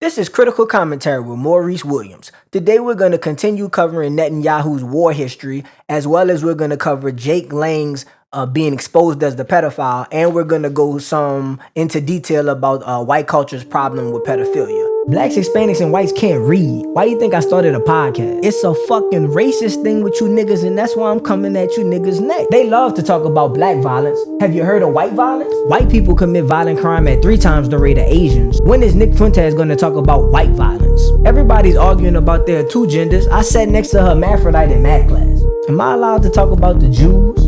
This is Critical Commentary with Maurice Williams. Today we're going to continue covering Netanyahu's war history, as well as we're going to cover Jake Lang's being exposed as the pedophile, and we're going to go some into detail about white culture's problem with pedophilia. Blacks, Hispanics, and whites can't read. Why do you think I started a podcast? It's a fucking racist thing with you niggas, and that's why I'm coming at you niggas next. They love to talk about black violence. Have you heard of white violence? White people commit violent crime at 3 times the rate of Asians. When is Nick Fuentes going to talk about white violence? Everybody's arguing about their 2 genders. I sat next to her hermaphrodite in math class. Am I allowed to talk about the Jews?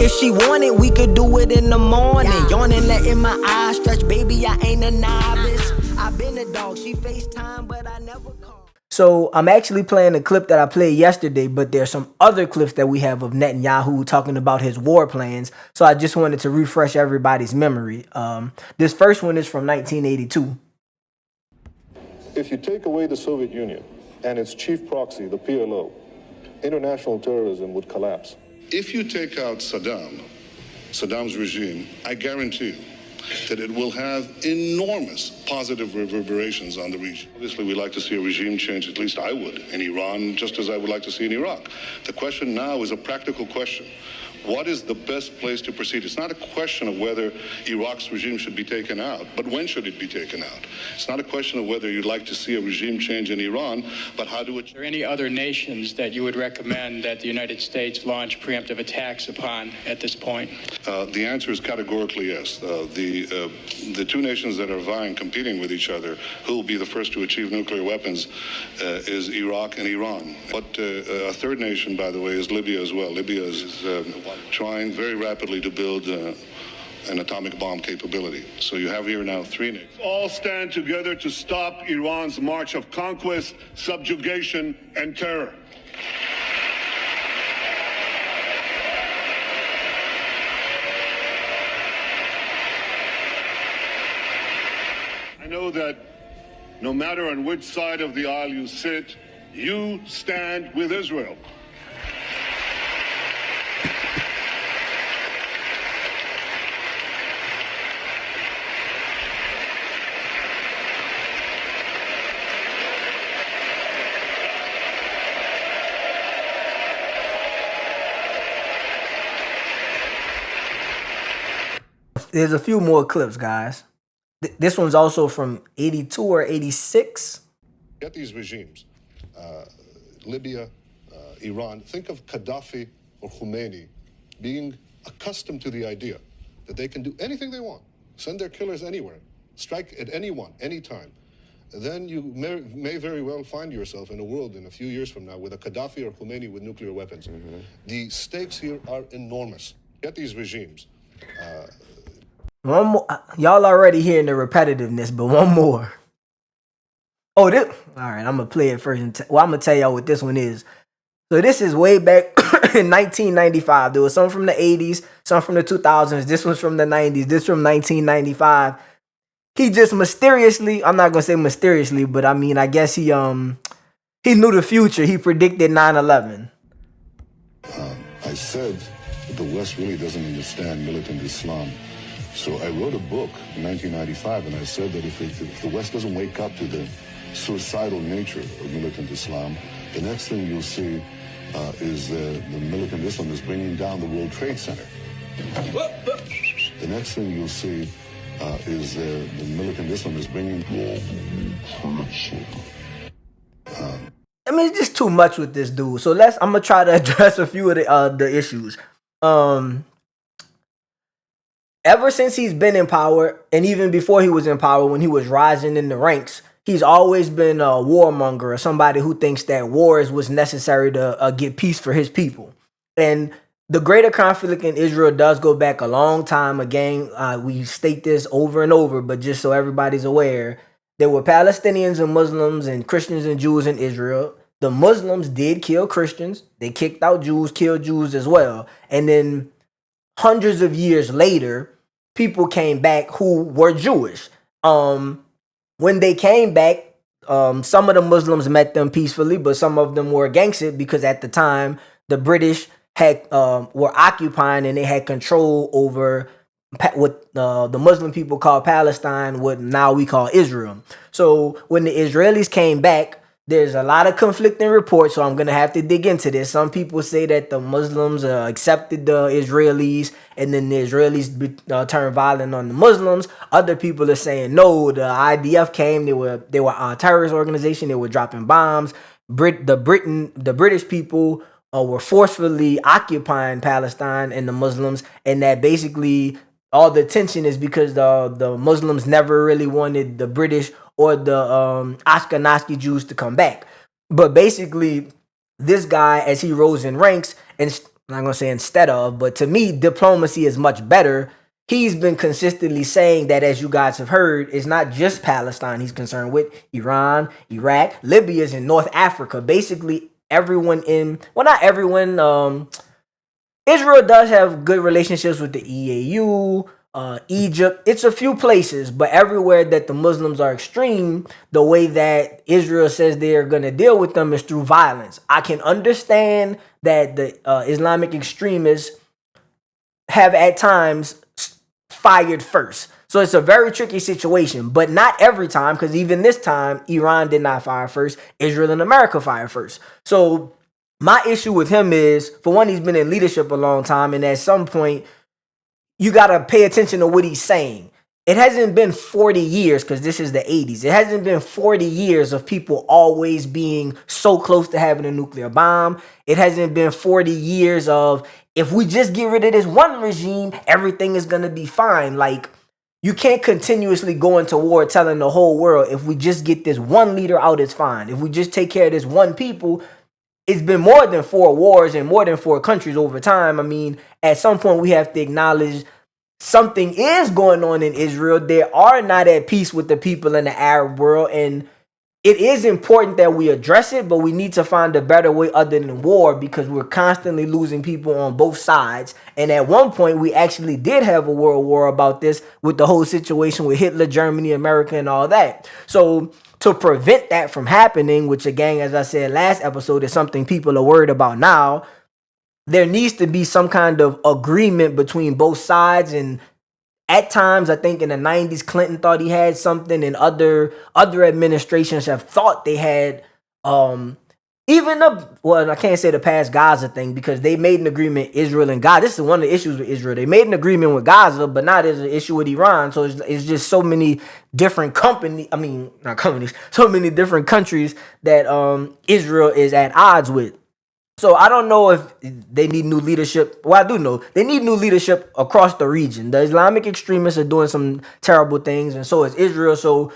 If she wanted, we could do it in the morning. Yawning, letting my eyes stretch. Baby, I ain't a novice. I've been a dog. She FaceTime, but I never call. So I'm actually playing a clip that I played yesterday, but there's some other clips that we have of Netanyahu talking about his war plans. So I just wanted to refresh everybody's memory. This first one is from 1982. If you take away the Soviet Union and its chief proxy, the PLO, international terrorism would collapse. If you take out Saddam's regime, I guarantee you that it will have enormous positive reverberations on the region. Obviously, we'd like to see a regime change, at least I would, in Iran, just as I would like to see in Iraq. The question now is a practical question. What is the best place to proceed? It's not a question of whether Iraq's regime should be taken out, but when should it be taken out? It's not a question of whether you'd like to see a regime change in Iran, but how do it... Are there any other nations that you would recommend that the United States launch preemptive attacks upon at this point? The answer is categorically yes. The 2 nations that are vying, competing with each other, who will be the first to achieve nuclear weapons, is Iraq and Iran. But a 3rd nation, by the way, is Libya as well. Libya is trying very rapidly to build an atomic bomb capability. So you have here now 3 nations. All stand together to stop Iran's march of conquest, subjugation, and terror. I know that no matter on which side of the aisle you sit, you stand with Israel. There's a few more clips, guys. This one's also from 82 or 86. Get these regimes, Libya, Iran, think of Gaddafi or Khomeini being accustomed to the idea that they can do anything they want, send their killers anywhere, strike at anyone, anytime. Then you may very well find yourself in a world in a few years from now with a Gaddafi or Khomeini with nuclear weapons. Mm-hmm. The stakes here are enormous. Get these regimes. One more. Y'all already hearing the repetitiveness, but one more. Oh, this. All right, I'm going to play it first. I'm going to tell y'all what this one is. So this is way back in 1995. There was some from the 80s, some from the 2000s. This one's from the 90s. This from 1995. He just mysteriously, I'm not going to say mysteriously, but I mean, I guess he knew the future. He predicted 9/11. I said that the West really doesn't understand militant Islam. So I wrote a book in 1995, and I said that if the West doesn't wake up to the suicidal nature of militant Islam, the next thing you'll see is the militant Islam is bringing down the World Trade Center. The next thing you'll see is the militant Islam is bringing down the World Trade Center. I mean, it's just too much with this dude. So I'm gonna try to address a few of the issues. Ever since he's been in power, and even before he was in power, when he was rising in the ranks, he's always been a warmonger or somebody who thinks that war is what's necessary to get peace for his people. And the greater conflict in Israel does go back a long time. Again, we state this over and over, but just so everybody's aware, there were Palestinians and Muslims and Christians and Jews in Israel. The Muslims did kill Christians. They kicked out Jews, killed Jews as well. And then hundreds of years later, people came back who were Jewish. When they came back, some of the Muslims met them peacefully, but some of them were against it because at the time the British had were occupying and they had control over what the Muslim people call Palestine, what now we call Israel. So when the Israelis came back, there's a lot of conflicting reports, so I'm going to have to dig into this. Some people say that the Muslims accepted the Israelis, and then the Israelis turned violent on the Muslims. Other people are saying, no, the IDF came, they were a terrorist organization, they were dropping bombs. The British people were forcefully occupying Palestine and the Muslims, and that basically all the tension is because the Muslims never really wanted the British or the Ashkenazi Jews to come back. But basically, this guy, as he rose in ranks, and I'm not going to say instead of, but to me, diplomacy is much better. He's been consistently saying that, as you guys have heard, it's not just Palestine he's concerned with. Iran, Iraq, Libya is in North Africa. Basically, everyone not everyone, Israel does have good relationships with the EAU, Egypt. It's a few places, but everywhere that the Muslims are extreme, the way that Israel says they're going to deal with them is through violence. I can understand that the Islamic extremists have at times fired first. So it's a very tricky situation, but not every time, because even this time, Iran did not fire first. Israel and America fired first. So my issue with him is, for one, he's been in leadership a long time, and at some point, you got to pay attention to what he's saying. It hasn't been 40 years, because this is the 80s. It hasn't been 40 years of people always being so close to having a nuclear bomb. It hasn't been 40 years of, if we just get rid of this one regime, everything is going to be fine. Like, you can't continuously go into war telling the whole world, if we just get this one leader out, it's fine. If we just take care of this one people, it's been more than 4 wars and more than 4 countries over time. I mean, at some point we have to acknowledge something is going on in Israel. They are not at peace with the people in the Arab world, and it is important that we address it, but we need to find a better way other than war, because we're constantly losing people on both sides. And at one point, we actually did have a world war about this, with the whole situation with Hitler, Germany, America, and all that. So to prevent that from happening, which again, as I said last episode, is something people are worried about now, there needs to be some kind of agreement between both sides. And at times, I think in the 90s, Clinton thought he had something, and other administrations have thought they had, I can't say the past Gaza thing, because they made an agreement, Israel and Gaza. This is one of the issues with Israel. They made an agreement with Gaza, but not as an issue with Iran. So it's just so many different so many different countries that Israel is at odds with. So I don't know if they need new leadership. Well, I do know they need new leadership across the region. The Islamic extremists are doing some terrible things, and so is Israel. So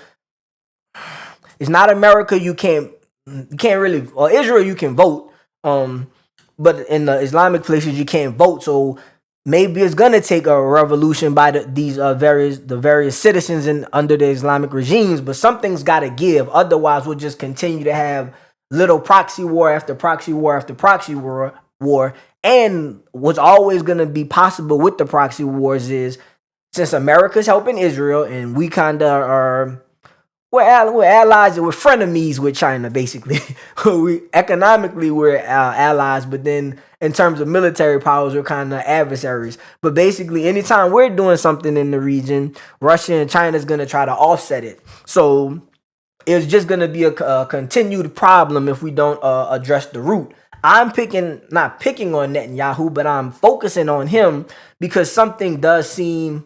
it's not America. You can't really, or Israel, you can vote. But in the Islamic places, you can't vote. So maybe it's gonna take a revolution by these various citizens under the Islamic regimes. But something's got to give. Otherwise, we'll just continue to have little proxy war after proxy war after proxy war. And what's always going to be possible with the proxy wars is, since America's helping Israel and we kind of are, we're allies, we're frenemies with China, basically. Economically, we're allies, but then in terms of military powers, we're kind of adversaries. But basically, anytime we're doing something in the region, Russia and China is going to try to offset it. So it's just going to be a continued problem if we don't address the root. I'm not picking on Netanyahu, but I'm focusing on him because something does seem,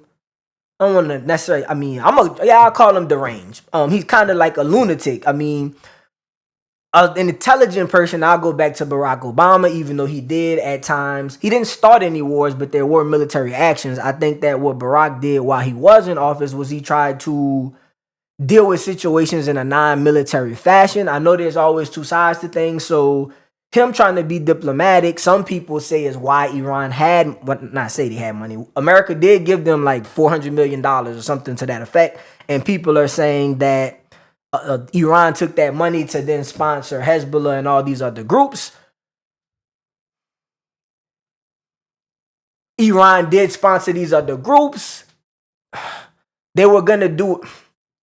I don't want to necessarily, I'll call him deranged. He's kind of like a lunatic. I mean, an intelligent person, I'll go back to Barack Obama, even though he did at times, he didn't start any wars, but there were military actions. I think that what Barack did while he was in office was he tried to deal with situations in a non-military fashion. I know there's always 2 sides to things, so him trying to be diplomatic, some people say, is why Iran had, not say they had money. America did give them like $400 million or something to that effect, and people are saying that Iran took that money to then sponsor Hezbollah and all these other groups. Iran did sponsor these other groups. They were going to do,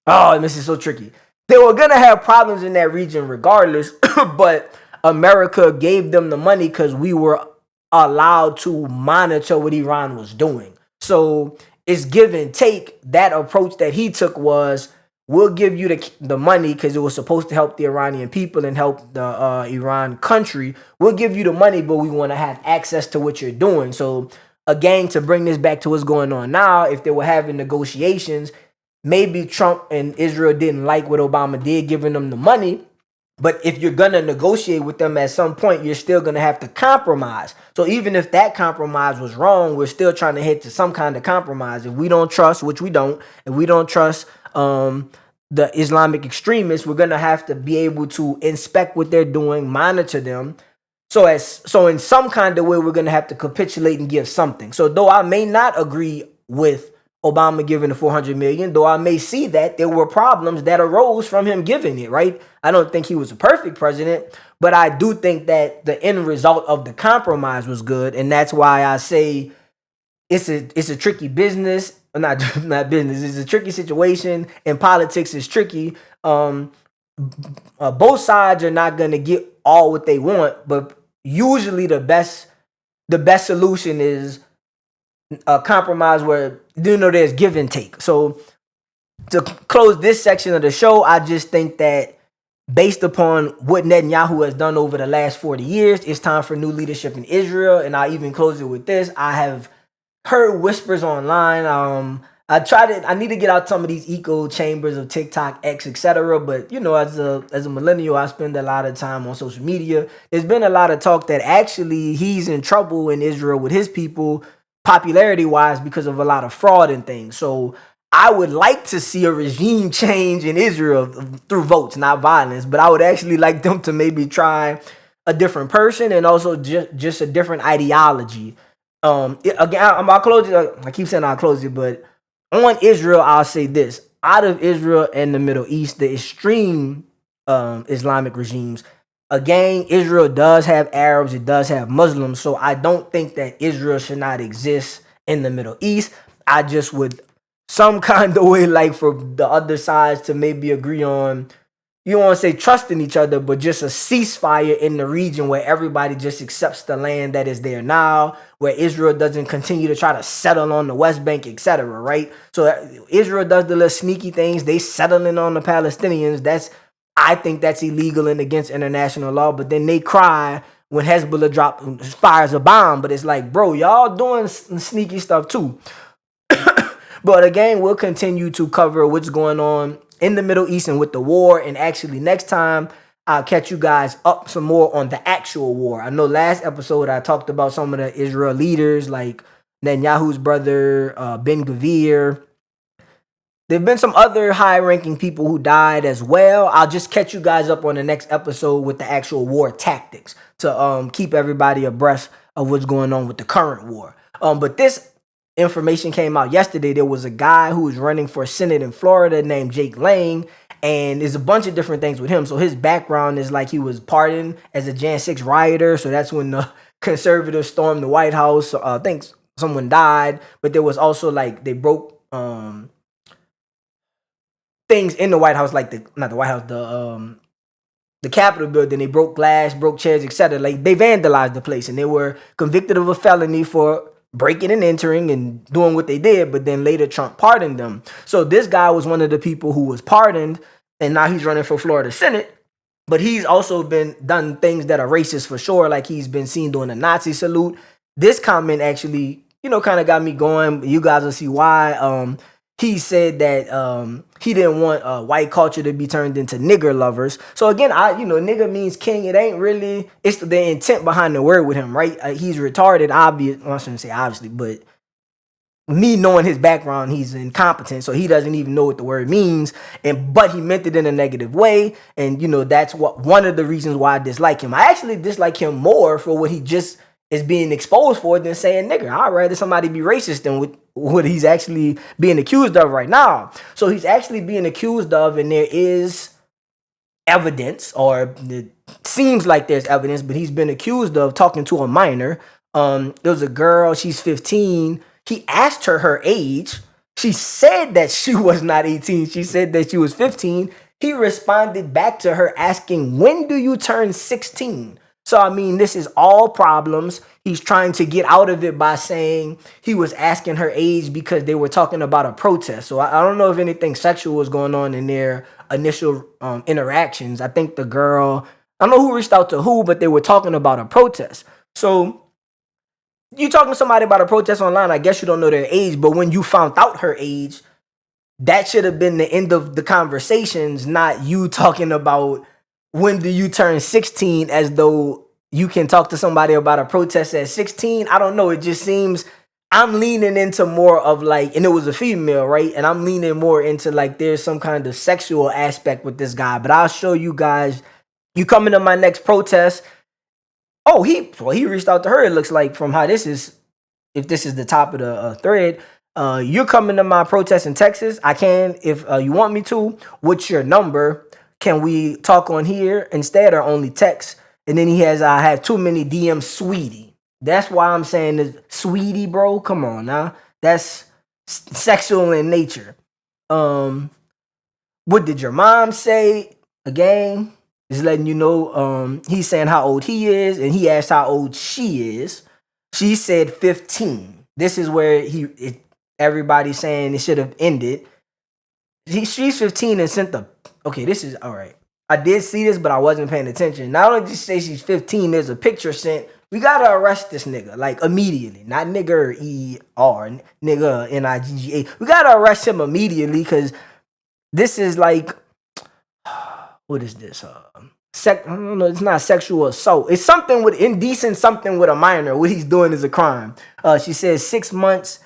this is so tricky. They were going to have problems in that region regardless, but America gave them the money because we were allowed to monitor what Iran was doing. So it's give and take. That approach that he took was, we'll give you the money because it was supposed to help the Iranian people and help the Iran country. We'll give you the money, but we want to have access to what you're doing. So again, to bring this back to what's going on now, if they were having negotiations, maybe Trump and Israel didn't like what Obama did, giving them the money. But if you're going to negotiate with them at some point, you're still going to have to compromise. So even if that compromise was wrong, we're still trying to hit to some kind of compromise. If we don't trust, which we don't, if we don't trust the Islamic extremists, we're going to have to be able to inspect what they're doing, monitor them. So in some kind of way, we're going to have to capitulate and give something. So though I may not agree with Obama giving the $400 million, though I may see that there were problems that arose from him giving it, right? I don't think he was a perfect president, but I do think that the end result of the compromise was good. And that's why I say it's a tricky business. Not business. It's a tricky situation, and politics is tricky. Both sides are not going to get all what they want, but usually the best solution is a compromise where there's give and take. So to close this section of the show, I just think that based upon what Netanyahu has done over the last 40 years, it's time for new leadership in Israel. And I even close it with this. I have heard whispers online. I need to get out some of these echo chambers of TikTok, X, etc. But as a millennial, I spend a lot of time on social media. There's been a lot of talk that actually he's in trouble in Israel with his people, popularity wise, because of a lot of fraud and things. So I would like to see a regime change in Israel through votes, not violence. But I would actually like them to maybe try a different person and also just a different ideology. Again, I'll close it. I keep saying I'll close it, but on Israel, I'll say this. Out of Israel and the Middle East, the extreme Islamic regimes, again, Israel does have Arabs, it does have Muslims, so I don't think that Israel should not exist in the Middle East. I just would some kind of way like for the other sides to maybe agree on, you don't want to say trusting each other, but just a ceasefire in the region where everybody just accepts the land that is there now, where Israel doesn't continue to try to settle on the West Bank, etc. Right? So Israel does the little sneaky things. They settling on the Palestinians. I think that's illegal and against international law. But then they cry when Hezbollah fires a bomb. But it's like, bro, y'all doing sneaky stuff too. But again, we'll continue to cover what's going on in the Middle East and with the war. And actually next time I'll catch you guys up some more on the actual war. I know last episode I talked about some of the Israel leaders like Netanyahu's brother, Ben Gvir. There have been some other high-ranking people who died as well. I'll just catch you guys up on the next episode with the actual war tactics to keep everybody abreast of what's going on with the current war. But this information came out yesterday. There was a guy who was running for Senate in Florida named Jake Lang, and there's a bunch of different things with him. So his background is like he was pardoned as a Jan 6 rioter. So that's when the conservatives stormed the White House. I think someone died, but there was also like they broke things in the White House, like the Capitol building. They broke glass, broke chairs, etc. Like they vandalized the place, and they were convicted of a felony for breaking and entering and doing what they did. But then later Trump pardoned them. So this guy was one of the people who was pardoned, and now he's running for Florida Senate. But he's also done things that are racist for sure, like he's been seen doing a Nazi salute. This comment actually, kind of got me going. You guys will see why. He said that he didn't want white culture to be turned into nigger lovers. So again, nigger means king. It ain't really, it's the intent behind the word with him, right? He's retarded, obvious. Well, I shouldn't say obviously, but me knowing his background, he's incompetent, so he doesn't even know what the word means. But he meant it in a negative way, and that's one of the reasons why I dislike him. I actually dislike him more for what he just is being exposed for than saying nigger. I'd rather somebody be racist than what he's actually being accused of right now. So he's actually being accused of, and there is evidence, or it seems like there's evidence, but he's been accused of talking to a minor. There was a girl, she's 15. He asked her age. She said that she was not 18. She said that she was 15. He responded back to her asking, when do you turn 16? So, I mean, this is all problems. He's trying to get out of it by saying he was asking her age because they were talking about a protest. So I don't know if anything sexual was going on in their initial interactions. I think the girl, I don't know who reached out to who, but they were talking about a protest. So you talking to somebody about a protest online, I guess you don't know their age, but when you found out her age, that should have been the end of the conversations, not you talking about when do you turn 16 as though you can talk to somebody about a protest at 16. I don't know. It just seems I'm leaning into more of like, and it was a female, right? And I'm leaning more into like there's some kind of sexual aspect with this guy. But I'll show you guys. You coming to my next protest. Oh, he reached out to her, it looks like, from how this is, if this is the top of the thread. You're coming to my protest in Texas. I can, if you want me to. What's your number? Can we talk on here instead or only text? And then he has, I have too many DMs, sweetie. That's why I'm saying this, sweetie, bro. Come on now. That's sexual in nature. What did your mom say? Again, just letting you know, he's saying how old he is, and he asked how old she is. She said 15. This is where everybody's saying it should have ended. She's 15 and sent the... Okay, this is... All right. I did see this, but I wasn't paying attention. Not only did she say she's 15, there's a picture sent. We gotta arrest this nigga, like, immediately. Not nigga E-R, nigga N-I-G-G-A. We gotta arrest him immediately, because this is like... What is this? I don't know, it's not sexual assault. It's something with indecent, something with a minor. What he's doing is a crime. She says 6 months.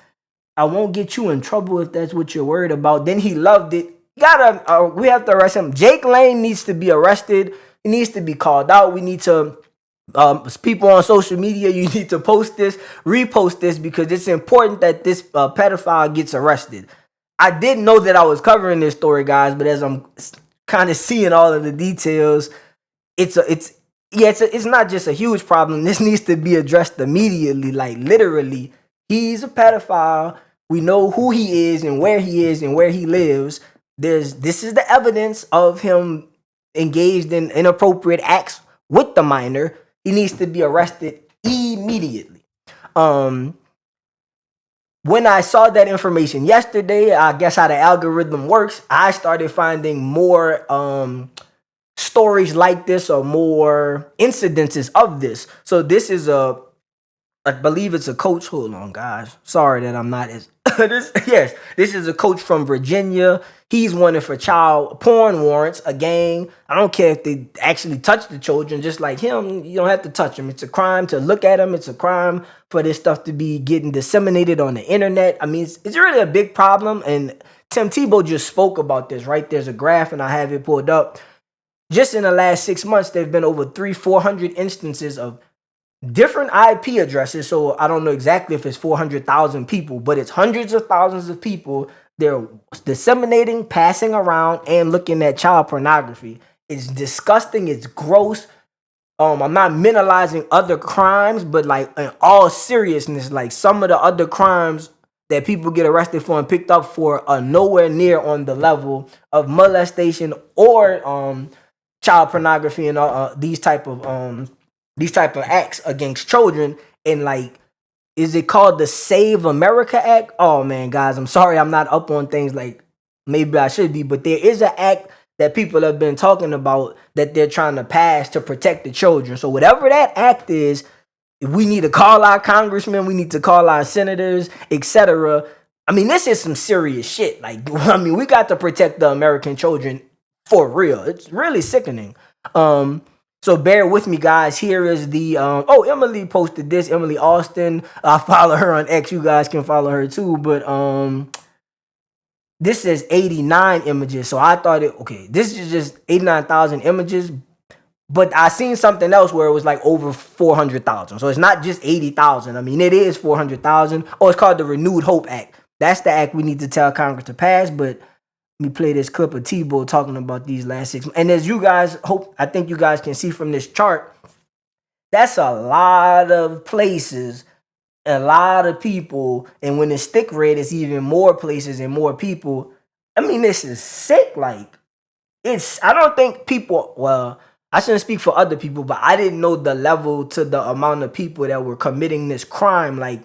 I won't get you in trouble if that's what you're worried about. Then he loved it. We have to arrest him. Jake Lang needs to be arrested. He needs to be called out. We need to, people on social media, you need to post this, repost this, because it's important that this pedophile gets arrested. I didn't know that I was covering this story, guys, but as I'm kind of seeing all of the details, it's not just a huge problem. This needs to be addressed immediately, like literally. He's a pedophile. We know who he is and where he lives. This is the evidence of him engaged in inappropriate acts with the minor. He needs to be arrested immediately. When I saw that information yesterday, I guess how the algorithm works, I started finding more stories like this or more incidences of this. So this is I believe it's a coach. Hold on, guys. Sorry that I'm not as... This is a coach from Virginia. He's wanted for child porn warrants, a gang. I don't care if they actually touch the children, just like him. You don't have to touch them. It's a crime to look at them. It's a crime for this stuff to be getting disseminated on the internet. I mean, it's really a big problem. And Tim Tebow just spoke about this, right? There's a graph, and I have it pulled up. Just in the last 6 months, there have been over 400 instances of different IP addresses. So I don't know exactly if it's 400,000 people, but it's hundreds of thousands of people. They're disseminating, passing around, and looking at child pornography. It's disgusting. It's gross. I'm not minimalizing other crimes, but like in all seriousness, like some of the other crimes that people get arrested for and picked up for are nowhere near on the level of molestation or child pornography and these type of acts against children. And like, is it called the Save America Act? Oh man, guys, I'm sorry I'm not up on things like maybe I should be, but there is an act that people have been talking about that they're trying to pass to protect the children. So whatever that act is, we need to call our congressmen, we need to call our senators, etc. I mean, this is some serious shit. Like, I mean, we got to protect the American children for real. It's really sickening. So bear with me, guys. Here is the Emily posted this. Emily Austin. I follow her on X. You guys can follow her too. But this is 89 images. So I thought this is just 89,000 images. But I seen something else where it was like over 400,000. So it's not just 80,000. I mean, it is 400,000. Oh, it's called the Renewed Hope Act. That's the act we need to tell Congress to pass. But let me play this clip of Tebow talking about these last 6 months. And as you guys I think you guys can see from this chart, that's a lot of places, a lot of people. And when it's thick red, it's even more places and more people. I mean, this is sick. Like, I don't think people, well, I shouldn't speak for other people, but I didn't know the level to the amount of people that were committing this crime. Like,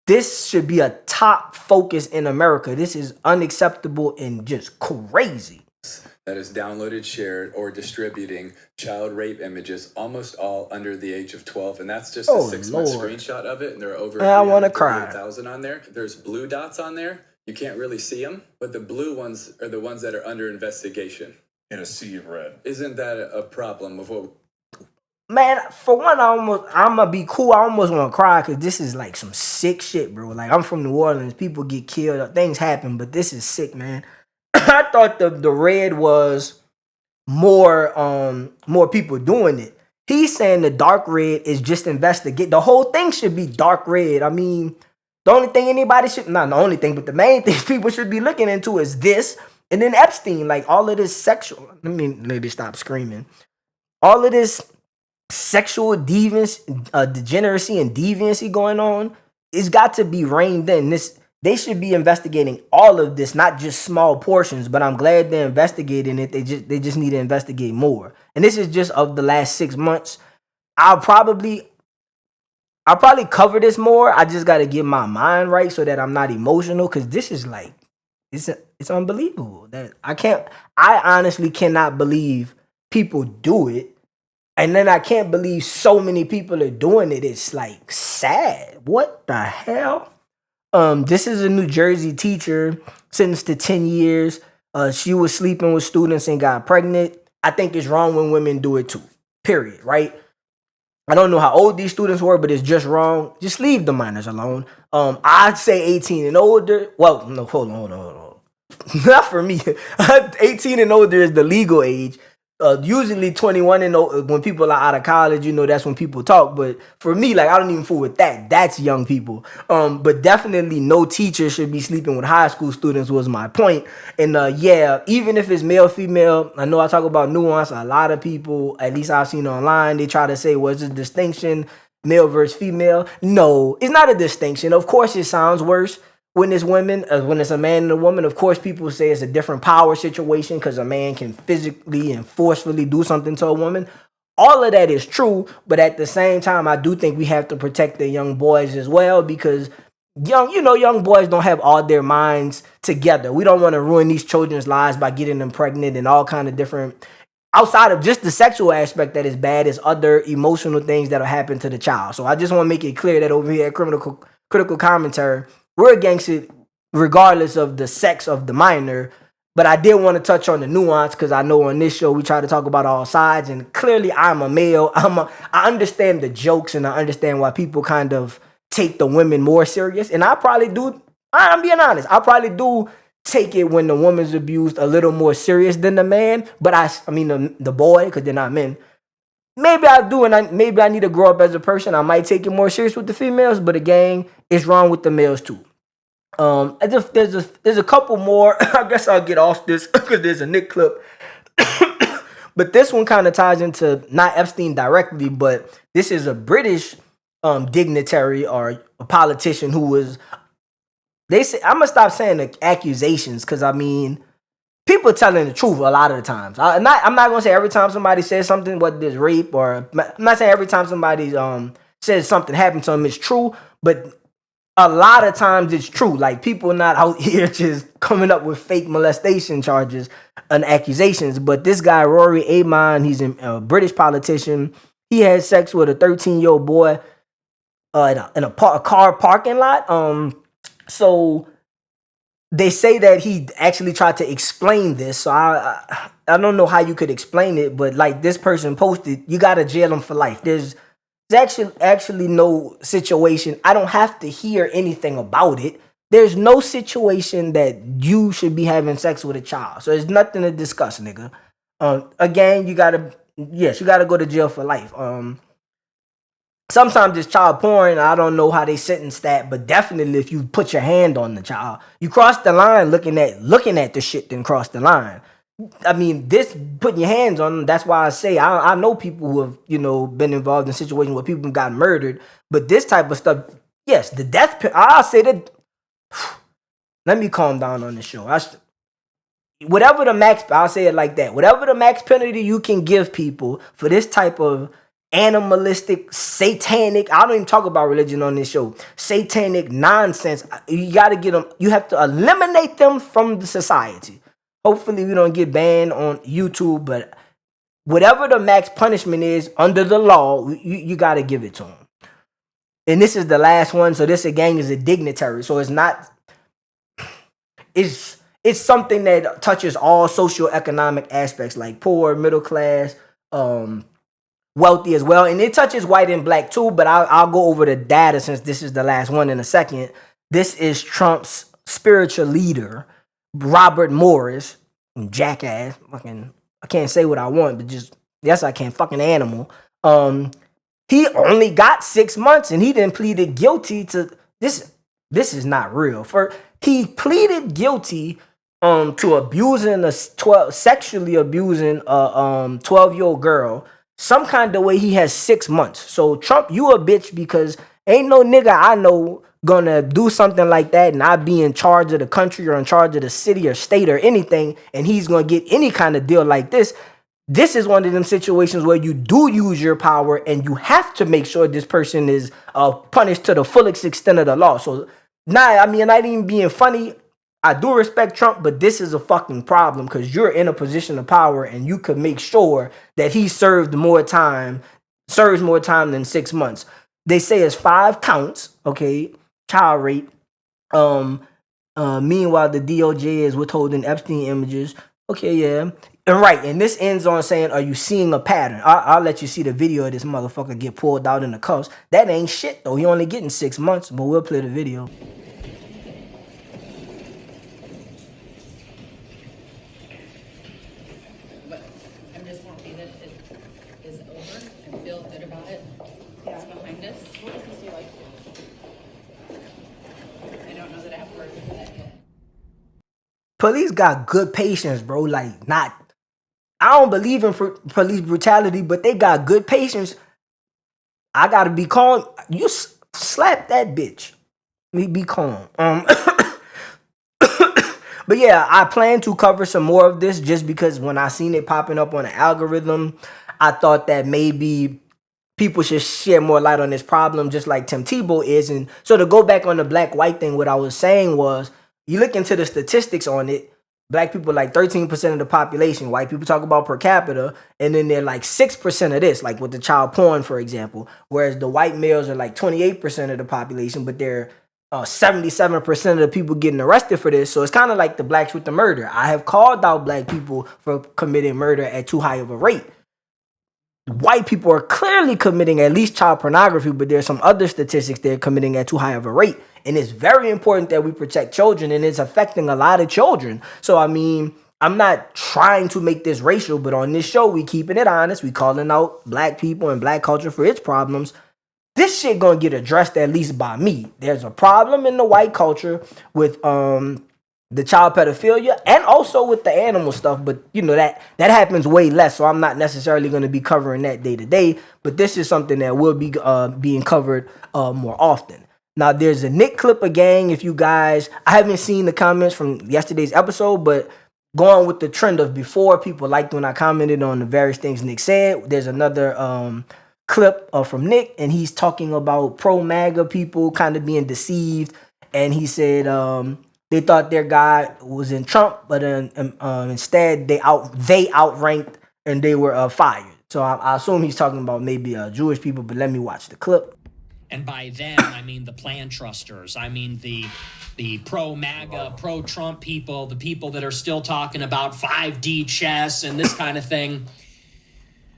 this should be a top focus in America. This is unacceptable and just crazy. That is downloaded, shared, or distributing child rape images, almost all under the age of 12. And that's just a 6-month screenshot of it. And there are over 338,000 on there. There's blue dots on there. You can't really see them, but the blue ones are the ones that are under investigation. In a sea of red. Isn't that a problem of what? Man, for one, I'm gonna be cool. I almost want to cry because this is like some sick shit, bro. Like, I'm from New Orleans. People get killed. Things happen, but this is sick, man. I thought the red was more people doing it. He's saying the dark red is just investigate. The whole thing should be dark red. I mean, the only thing anybody should, not the only thing, but the main thing people should be looking into is this. And then Epstein, like all of this sexual, let me stop screaming. All of this sexual degeneracy and deviancy going on, it's got to be reined in. They should be investigating all of this, not just small portions. But I'm glad they're investigating it. They just need to investigate more. And this is just of the last 6 months. I'll probably cover this more. I just got to get my mind right so that I'm not emotional, because this is like, it's unbelievable that I honestly cannot believe people do it. And then I can't believe so many people are doing it. It's like sad. What the hell? This is a New Jersey teacher sentenced to 10 years. She was sleeping with students and got pregnant. I think it's wrong when women do it too. Period. Right? I don't know how old these students were, but it's just wrong. Just leave the minors alone. I'd say 18 and older. Well, no, hold on. Not for me. 18 and older is the legal age. Usually 21 and older, when people are out of college, that's when people talk. But for me, like, I don't even fool with that. That's young people. But definitely no teacher should be sleeping with high school students was my point. And yeah, even if it's male, female, I know I talk about nuance. A lot of people, at least I've seen online, they try to say, what's the distinction, male versus female? No, it's not a distinction. Of course, it sounds worse when it's women, when it's a man and a woman. Of course, people say it's a different power situation because a man can physically and forcefully do something to a woman. All of that is true, but at the same time, I do think we have to protect the young boys as well, because young boys don't have all their minds together. We don't want to ruin these children's lives by getting them pregnant and all kind of different. Outside of just the sexual aspect that is bad, is other emotional things that'll happen to the child. So I just want to make it clear that over here at Critical Commentary, we're against it regardless of the sex of the minor. But I did want to touch on the nuance, because I know on this show we try to talk about all sides, and clearly I'm a male. I understand the jokes, and I understand why people kind of take the women more serious. And I probably do. I'm being honest. I probably do take it when the woman's abused a little more serious than the man. But I mean the boy, because they're not men. Maybe I do, and maybe I need to grow up as a person. I might take it more serious with the females, but again, it's wrong with the males too. There's a couple more. I guess I'll get off this because there's a Nick clip. But this one kind of ties into not Epstein directly, but this is a British dignitary or a politician who was. They say, I'm gonna stop saying the accusations, because I mean, people telling the truth a lot of the times. I'm not gonna say every time somebody says something, whether it's rape or, I'm not saying every time somebody says something happened to them it's true, but a lot of times it's true. Like, people not out here just coming up with fake molestation charges and accusations. But this guy, Rory, Amon, he's a British politician. He had sex with a 13-year-old boy in a car parking lot. So they say that he actually tried to explain this. So I don't know how you could explain it, but like this person posted, you got to jail him for life. There's actually no situation. I don't have to hear anything about it. There's no situation that you should be having sex with a child. So there's nothing to discuss, nigga. Again, you gotta go to jail for life. Sometimes it's child porn. I don't know how they sentence that, but definitely if you put your hand on the child, you cross the line. Looking at the shit, then cross the line. I mean, this putting your hands on them. That's why I say I know people who have been involved in situations where people got murdered. But this type of stuff, yes, the death penalty. I'll say that. Let me calm down on the show. whatever the max, I'll say it like that, whatever the max penalty you can give people for this type of animalistic, satanic, I don't even talk about religion on this show, satanic nonsense, you got to get them, you have to eliminate them from the society. Hopefully we don't get banned on YouTube, but whatever the max punishment is under the law, you got to give it to them. And this is the last one. So this again is a dignitary. So it's not, it's something that touches all socioeconomic aspects, like poor, middle class, wealthy as well. And it touches white and black too, but I'll go over the data since this is the last one in a second. This is Trump's spiritual leader, Robert Morris, jackass, fucking, I can't say what I want, but just, yes, I can, fucking animal. He only got 6 months and he then pleaded guilty to this. This is not real. He pleaded guilty to abusing sexually abusing a 12-year-old girl. Some kind of way he has 6 months. So Trump, you a bitch because ain't no nigga I know gonna do something like that and I be in charge of the country or in charge of the city or state or anything, and he's gonna get any kind of deal like this. This is one of them situations where you do use your power and you have to make sure this person is punished to the fullest extent of the law. So, I mean, not even being funny, I do respect Trump, but this is a fucking problem because you're in a position of power and you could make sure that he serves more time than 6 months. They say it's 5 counts, okay, child rape. Meanwhile, the DOJ is withholding Epstein images. Okay, yeah. And right, and this ends on saying, are you seeing a pattern? I'll let you see the video of this motherfucker get pulled out in the cuffs. That ain't shit, though. He only getting 6 months, but we'll play the video. But I'm just happy that it is over and feel good about it. It's behind us. What does this do like? I don't know that I have words for that yet. Police got good patience, bro. Like, not... I don't believe in police brutality, but they got good patience. I gotta be calm. You slap that bitch. Me be calm. But yeah, I plan to cover some more of this just because when I seen it popping up on the algorithm, I thought that maybe people should share more light on this problem, just like Tim Tebow is. And so to go back on the black-white thing, what I was saying was, you look into the statistics on it, black people like 13% of the population. White people talk about per capita, and then they're like 6% of this, like with the child porn, for example. Whereas the white males are like 28% of the population, but they're 77% of the people getting arrested for this. So it's kind of like the blacks with the murder. I have called out black people for committing murder at too high of a rate. White people are clearly committing at least child pornography, but there's some other statistics they're committing at too high of a rate. And it's very important that we protect children, and it's affecting a lot of children. So, I mean, I'm not trying to make this racial, but on this show, we keeping it honest. We calling out black people and black culture for its problems. This shit gonna get addressed at least by me. There's a problem in the white culture with the child pedophilia and also with the animal stuff, but you know that happens way less, so I'm not necessarily going to be covering that day to day, but this is something that will be being covered more often. Now, there's a Nick Clipper gang. If you guys, I haven't seen the comments from yesterday's episode, but going with the trend of before, people liked when I commented on the various things Nick said. There's another clip from Nick, and he's talking about pro-MAGA people kind of being deceived, and he said they thought their guy was in Trump, but instead they outranked and they were fired. So I assume he's talking about maybe Jewish people, but let me watch the clip. And by them, I mean the plan trusters. I mean the pro-MAGA, pro-Trump people, the people that are still talking about 5D chess and this kind of thing.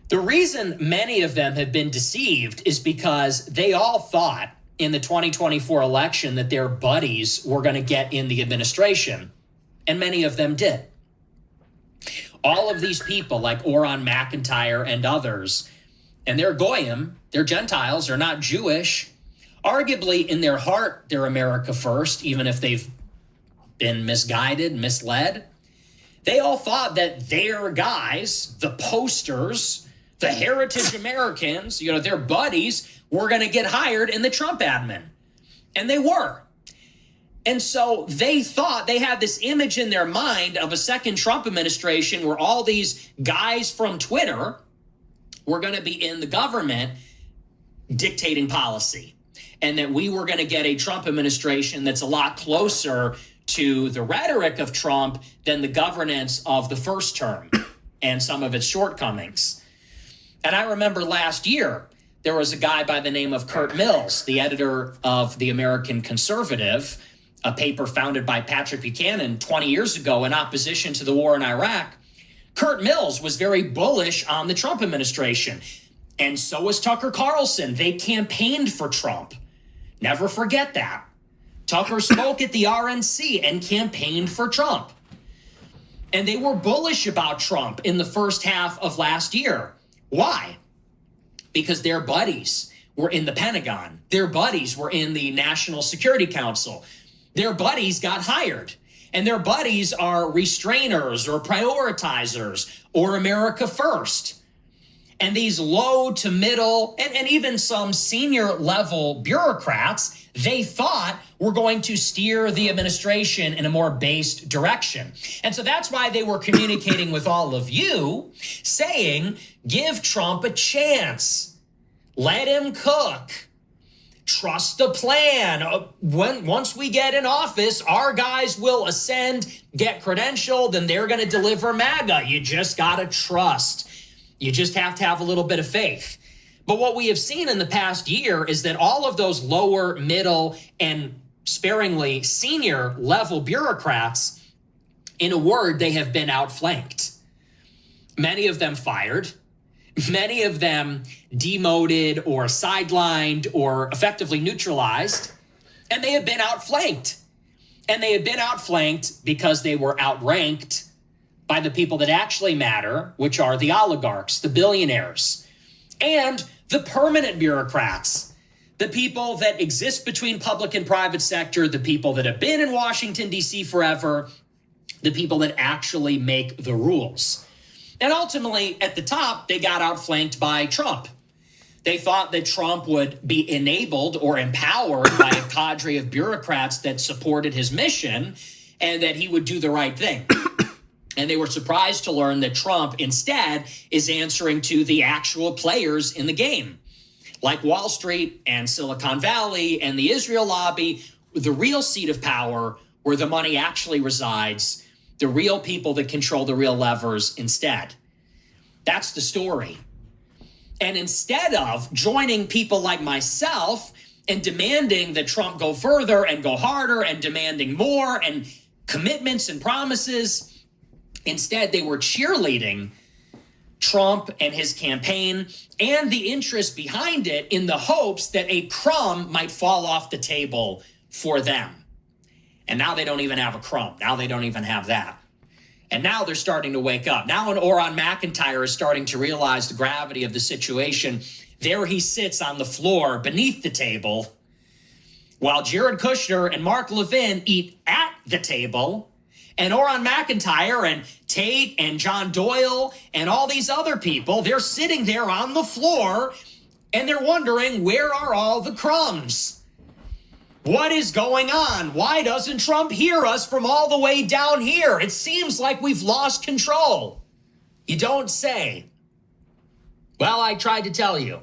The reason many of them have been deceived is because they all thought in the 2024 election that their buddies were going to get in the administration, and many of them did. All of these people like Oron McIntyre and others, and they're Goyim, they're Gentiles, they're not Jewish. Arguably, in their heart, they're America first, even if they've been misguided, misled. They all thought that their guys, the posters, the heritage Americans, you know, their buddies were going to get hired in the Trump admin. And they were. And so they thought they had this image in their mind of a second Trump administration where all these guys from Twitter were going to be in the government dictating policy, and that we were going to get a Trump administration that's a lot closer to the rhetoric of Trump than the governance of the first term and some of its shortcomings. And I remember last year, there was a guy by the name of Kurt Mills, the editor of The American Conservative, a paper founded by Patrick Buchanan 20 years ago in opposition to the war in Iraq. Kurt Mills was very bullish on the Trump administration. And so was Tucker Carlson. They campaigned for Trump. Never forget that. Tucker spoke at the RNC and campaigned for Trump. And they were bullish about Trump in the first half of last year. Why? Because their buddies were in the Pentagon. Their buddies were in the National Security Council. Their buddies got hired. And their buddies are restrainers or prioritizers or America First. And these low to middle and even some senior level bureaucrats, they thought were going to steer the administration in a more based direction. And so that's why they were communicating with all of you, saying, give Trump a chance. Let him cook. Trust the plan. Once we get in office, our guys will ascend, get credentialed, and they're going to deliver MAGA. You just got to trust. You just have to have a little bit of faith. But what we have seen in the past year is that all of those lower, middle, and sparingly senior level bureaucrats, in a word, they have been outflanked. Many of them fired. Many of them demoted or sidelined or effectively neutralized. And they have been outflanked. And they have been outflanked because they were outranked by the people that actually matter, which are the oligarchs, the billionaires, and the permanent bureaucrats, the people that exist between public and private sector, the people that have been in Washington, D.C. forever, the people that actually make the rules. And ultimately, at the top, they got outflanked by Trump. They thought that Trump would be enabled or empowered by a cadre of bureaucrats that supported his mission and that he would do the right thing. And they were surprised to learn that Trump instead is answering to the actual players in the game, like Wall Street and Silicon Valley and the Israel lobby, the real seat of power where the money actually resides, the real people that control the real levers instead. That's the story. And instead of joining people like myself and demanding that Trump go further and go harder and demanding more and commitments and promises, instead, they were cheerleading Trump and his campaign and the interest behind it in the hopes that a crumb might fall off the table for them. And now they don't even have a crumb. Now they don't even have that. And now they're starting to wake up. Now an Oron McIntyre is starting to realize the gravity of the situation. There he sits on the floor beneath the table while Jared Kushner and Mark Levin eat at the table. And Oron McIntyre and Tate and John Doyle and all these other people, they're sitting there on the floor and they're wondering, where are all the crumbs? What is going on? Why doesn't Trump hear us from all the way down here? It seems like we've lost control. You don't say. Well, I tried to tell you.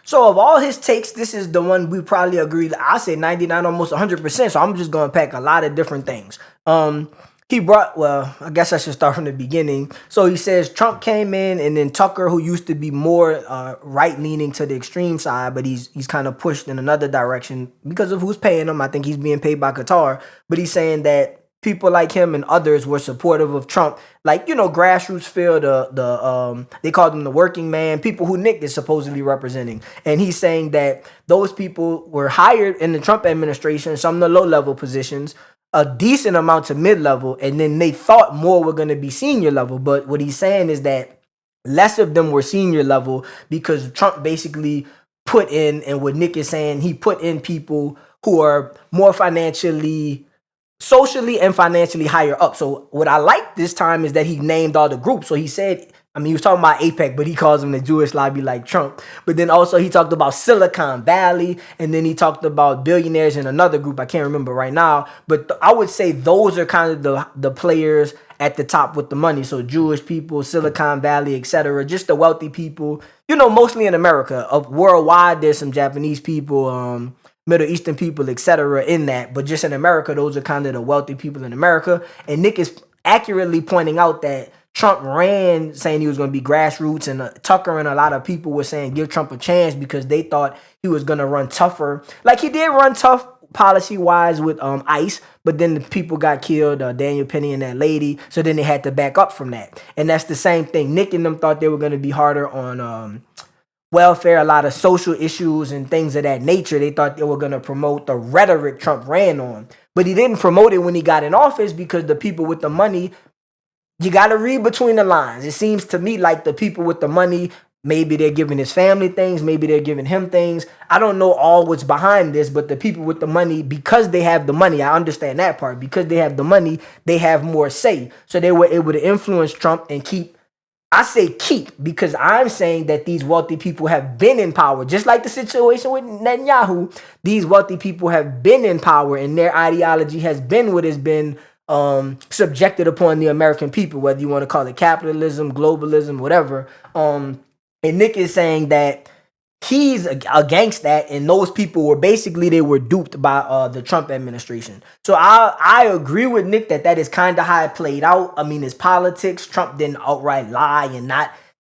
So of all his takes, this is the one we probably agree. I say 99, almost 100%. So I'm just going to pack a lot of different things. He brought, well, I guess I should start from the beginning. So he says Trump came in, and then Tucker, who used to be more right-leaning to the extreme side, but he's kind of pushed in another direction because of who's paying him. I think he's being paid by Qatar. But he's saying that people like him and others were supportive of Trump. Like, you know, grassroots feel they called them the working man, people who Nick is supposedly representing. And he's saying that those people were hired in the Trump administration, some of the low-level positions, a decent amount to mid-level, and then they thought more were going to be senior level. But what he's saying is that less of them were senior level because Trump basically put in, and what Nick is saying, he put in people who are more socially and financially higher up. So what I like this time is that he named all the groups. So he said I mean, he was talking about APEC, but he calls him the Jewish lobby like Trump. But then also he talked about Silicon Valley, and then he talked about billionaires in another group. I can't remember right now. But I would say those are kind of the players at the top with the money. So Jewish people, Silicon Valley, etc. Just the wealthy people, mostly in America. Worldwide, there's some Japanese people, Middle Eastern people, etc. in that. But just in America, those are kind of the wealthy people in America. And Nick is accurately pointing out that Trump ran saying he was going to be grassroots, and Tucker and a lot of people were saying give Trump a chance because they thought he was going to run tougher. Like he did run tough policy-wise with ICE, but then the people got killed, Daniel Penny and that lady, so then they had to back up from that. And that's the same thing. Nick and them thought they were going to be harder on welfare, a lot of social issues and things of that nature. They thought they were going to promote the rhetoric Trump ran on. But he didn't promote it when he got in office because the people with the money, you got to read between the lines. It seems to me like the people with the money, maybe they're giving his family things, maybe they're giving him things. I don't know all what's behind this, but the people with the money, because they have the money, I understand that part. Because they have the money, they have more say. So they were able to influence Trump and keep, I say keep, because I'm saying that these wealthy people have been in power. Just like the situation with Netanyahu, these wealthy people have been in power and their ideology has been what has been subjected upon the American people, whether you want to call it capitalism, globalism, whatever. And Nick is saying that he's against that, and those people were basically, they were duped by the Trump administration. So I agree with Nick that is kind of how it played out. I mean, it's politics. Trump didn't outright lie and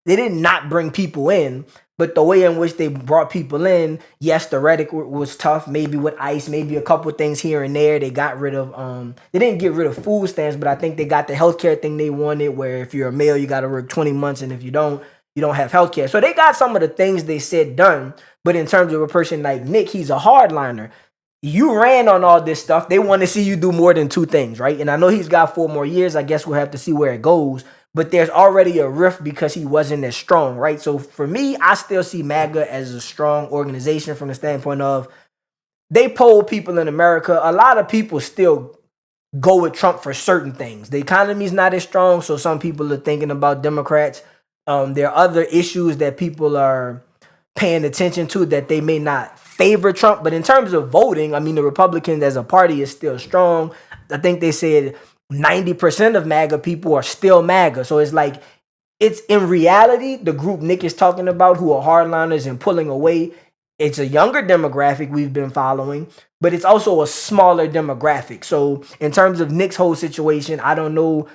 they did not bring people in. But the way in which they brought people in, yes, the rhetoric was tough, maybe with ICE, maybe a couple things here and there. They got rid of, they didn't get rid of food stamps, but I think they got the healthcare thing they wanted, where if you're a male, you got to work 20 months, and if you don't have healthcare. So they got some of the things they said done. But in terms of a person like Nick, he's a hardliner. You ran on all this stuff. They want to see you do more than two things, right? And I know he's got 4 more years. I guess we'll have to see where it goes. But there's already a rift because he wasn't as strong, right? So for me, I still see MAGA as a strong organization from the standpoint of they poll people in America. A lot of people still go with Trump for certain things. The economy's not as strong, so some people are thinking about Democrats. There are other issues that people are paying attention to that they may not favor Trump. But in terms of voting, I mean, the Republicans as a party is still strong. I think they said 90% of MAGA people are still MAGA. So it's like, it's in reality, the group Nick is talking about who are hardliners and pulling away, it's a younger demographic we've been following, but it's also a smaller demographic. So in terms of Nick's whole situation, I don't know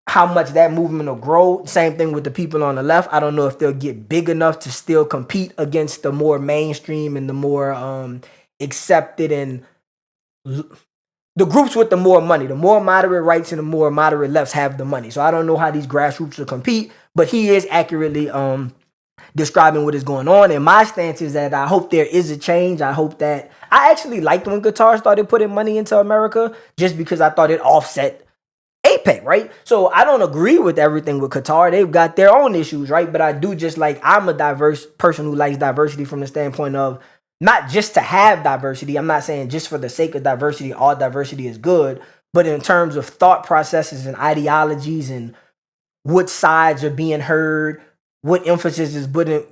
how much that movement will grow. Same thing with the people on the left. I don't know if they'll get big enough to still compete against the more mainstream and the more accepted and the groups with the more money. The more moderate rights and the more moderate lefts have the money. So I don't know how these grassroots will compete, but he is accurately describing what is going on. And my stance is that I hope there is a change. I hope that I actually liked when Qatar started putting money into America, just because I thought it offset APEC, right? So I don't agree with everything with Qatar. They've got their own issues, right? But I do just like, I'm a diverse person who likes diversity from the standpoint of not just to have diversity. I'm not saying just for the sake of diversity, all diversity is good, but in terms of thought processes and ideologies and what sides are being heard, what emphasis is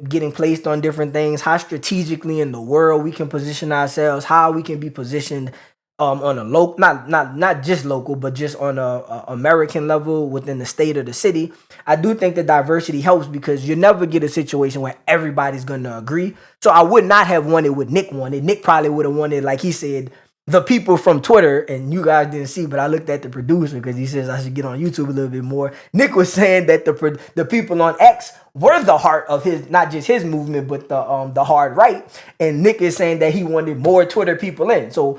getting placed on different things, how strategically in the world we can position ourselves, how we can be positioned on a local, not just local, but just on a American level within the state or the city. I do think that diversity helps because you never get a situation where everybody's going to agree. So I would not have wanted what Nick wanted. Nick probably would have wanted, like he said, the people from Twitter, and you guys didn't see, but I looked at the producer because he says I should get on YouTube a little bit more. Nick was saying that the people on X were the heart of his, not just his movement, but the hard right. And Nick is saying that he wanted more Twitter people in. So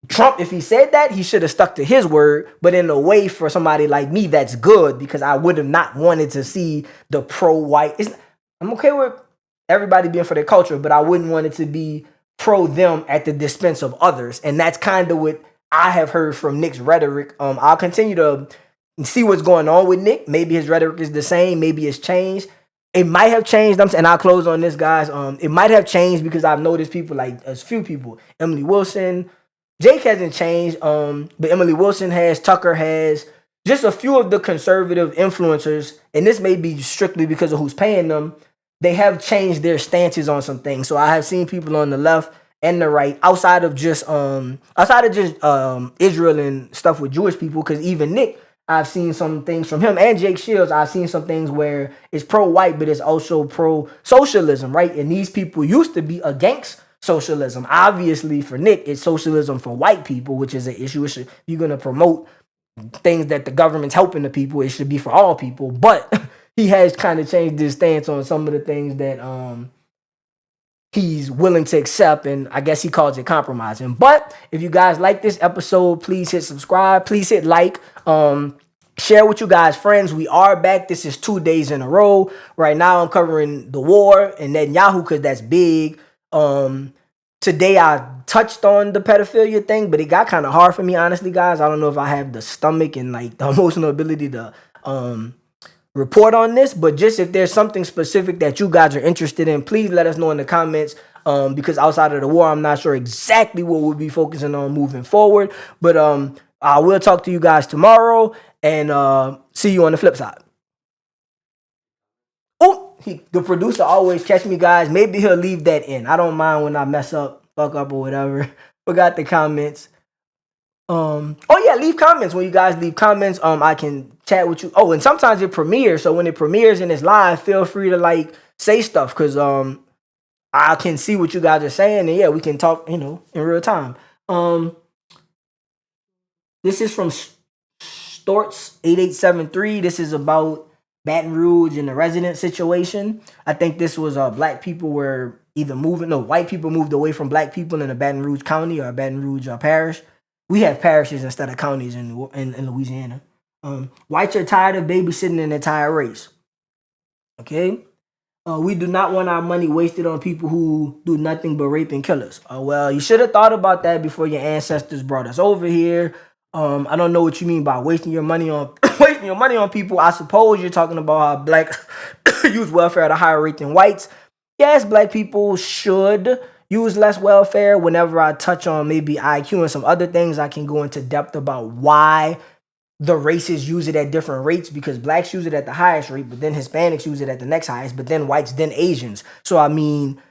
Trump, if he said that, he should have stuck to his word, but in a way for somebody like me, that's good because I would have not wanted to see the pro-white. I'm okay with everybody being for their culture, but I wouldn't want it to be pro them at the expense of others. And that's kind of what I have heard from Nick's rhetoric. I'll continue to see what's going on with Nick. Maybe his rhetoric is the same. Maybe it's changed. It might have changed. And I'll close on this, guys. It might have changed because I've noticed people like a few people, Emily Wilson, Jake hasn't changed, but Emily Wilson has, Tucker has, just a few of the conservative influencers, and this may be strictly because of who's paying them, they have changed their stances on some things. So I have seen people on the left and the right, outside of just Israel and stuff with Jewish people, because even Nick, I've seen some things from him, and Jake Shields, I've seen some things where it's pro-white, but it's also pro-socialism, right? And these people used to be against socialism. Obviously, for Nick, it's socialism for white people, which is an issue. You're going to promote things that the government's helping the people, it should be for all people. But he has kind of changed his stance on some of the things that he's willing to accept, and I guess he calls it compromising. But if you guys like this episode, please hit subscribe, please hit like, share with you guys friends. We are back. This is 2 days in a row. Right now I'm covering the war and Netanyahu because that's big. Today I touched on the pedophilia thing, but it got kind of hard for me, honestly, guys. I don't know if I have the stomach and like the emotional ability to report on this, but just if there's something specific that you guys are interested in, please let us know in the comments, because outside of the war, I'm not sure exactly what we'll be focusing on moving forward, but I will talk to you guys tomorrow, and see you on the flip side. Oh, the producer always catch me, guys. Maybe he'll leave that in. I don't mind when I mess up, fuck up, or whatever. Forgot the comments. Oh yeah, leave comments. When you guys leave comments, I can chat with you. Oh, and sometimes it premieres, so when it premieres and it's live, feel free to like say stuff, because I can see what you guys are saying, and yeah, we can talk, in real time. This is from Storts 8873. This is about Baton Rouge and the resident situation. I think this was black people were either white people moved away from black people in the Baton Rouge County or Baton Rouge parish. We have parishes instead of counties in Louisiana. Whites are tired of babysitting an entire race. Okay? We do not want our money wasted on people who do nothing but rape and kill us. Well, you should have thought about that before your ancestors brought us over here. I don't know what you mean by wasting your money on people. I suppose you're talking about how blacks use welfare at a higher rate than whites. Yes, black people should use less welfare. Whenever I touch on maybe IQ and some other things, I can go into depth about why the races use it at different rates, because blacks use it at the highest rate, but then Hispanics use it at the next highest, but then whites, then Asians. So, I mean,